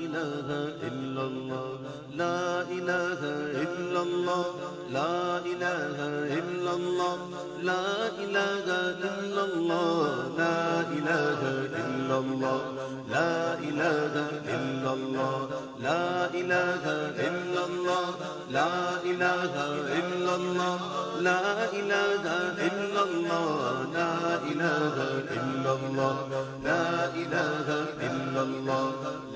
ilaha illallah, la ilaha illallah, la ilaha illallah, la ilaha illallah, la ilaha illallah, la ilaha illallah, la ilaha illallah, la ilaha illallah, la ilaha illallah, la ilaha illallah, la ilaha illallah,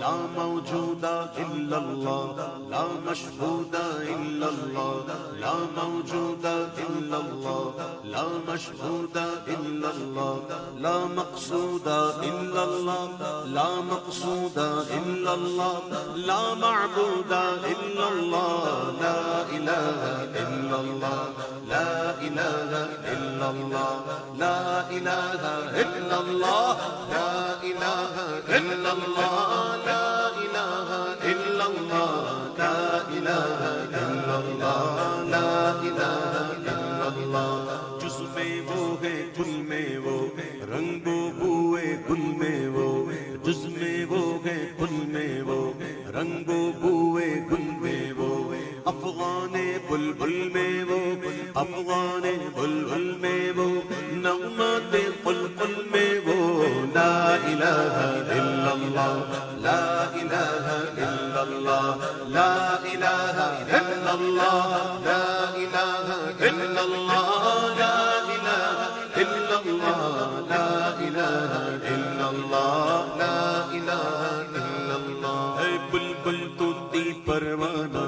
la mawjuda illallah, la mashhuda illallah, la mawjuda illallah, la mashhuda illallah, la maqsuda illallah, la maqsuda illallah, la ma'buda illallah, la ilaha illallah, la ilaha illallah, la ilaha illallah, la ilaha illallah, la ilaha illallah, la ilaha illallah, la ilaha illallah. جز میں وہ ہے گل میں وہ رنگ و بوئے گل میں وہ، جز میں وہ ہے گل میں وہ رنگ و بوئے گل میں وہ، افغان بلبل میں وہ، افغان بلبل میں وہ، نغمات قلقل میں وہ، لا الہ الا اللہ، لا الہ الا اللہ، لا الہ الا اللہ، لا الہ الا اللہ، لا الہ الا اللہ، لا الہ الا اللہ، لا الہ الا اللہ. اے بلبل طوطی پروانہ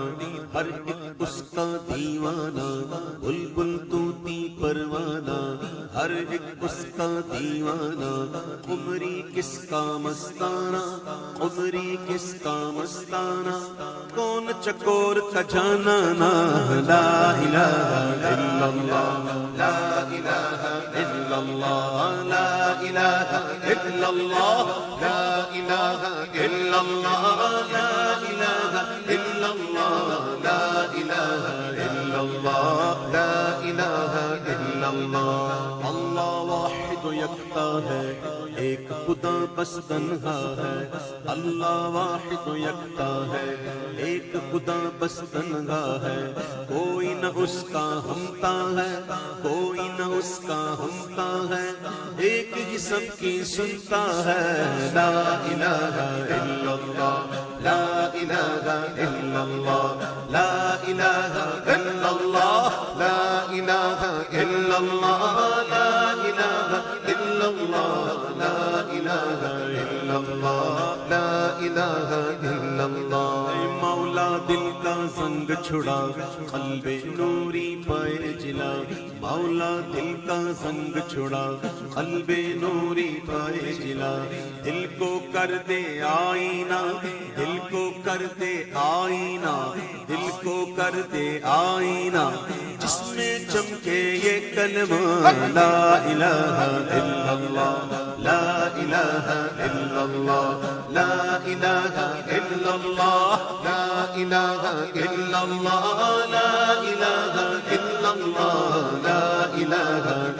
ہر ایک اس کا دیوانہ، بلبل طوطی پروانہ ہر ایک اس کا دیوانہ، قمری کس کا مستانہ، قمری کس کا مستانہ، کون چکور کا جانانا، لا الہ الا اللہ، لا الہ الا اللہ، لا الہ الا اللہ، لا الہ الا اللہ، لا الہ الا اللہ، لا الہ الا اللہ، لا الہ الا اللہ. اللہ واحد و یکتا ہے، ایک خدا بس تنہا ہے، اللہ واحد و یکتا ہے، ایک خدا بس تنہا ہے، کوئی نہ اس کا ہمتا ہے، کوئی نہ اس کا ہمتا ہے، ایک ہی سب کی سنتا ہے، لا الہ الا اللہ، لا الہ الا اللہ، لا الہ الا اللہ، لا الہ الا اللہ، لا الہ الا اللہ، لا الہ الا اللہ، لا الہ الا اللہ. اے مولا دل کا زنگ چھڑا، قلب نوری پائے جلا، مولا دل کا زنگ چھڑا، قلب نوری پائے جلا، دل کو کر دے آئینہ، دل کو کر دے آئینہ، دل کو کر دے آئینہ، جس میں چمکے یہ کلمہ، لا الہ الا اللہ، لا الہ الا اللہ، لا الہ الا اللہ، لا الہ الا اللہ، لا الہ الا اللہ، لا الہ الا اللہ، لا الہ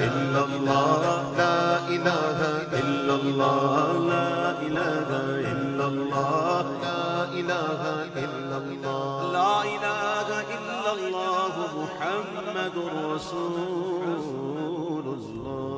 الا اللہ، لا الہ الا اللہ، لا الہ الا اللہ، لا الہ الا اللہ محمد رسول اللہ.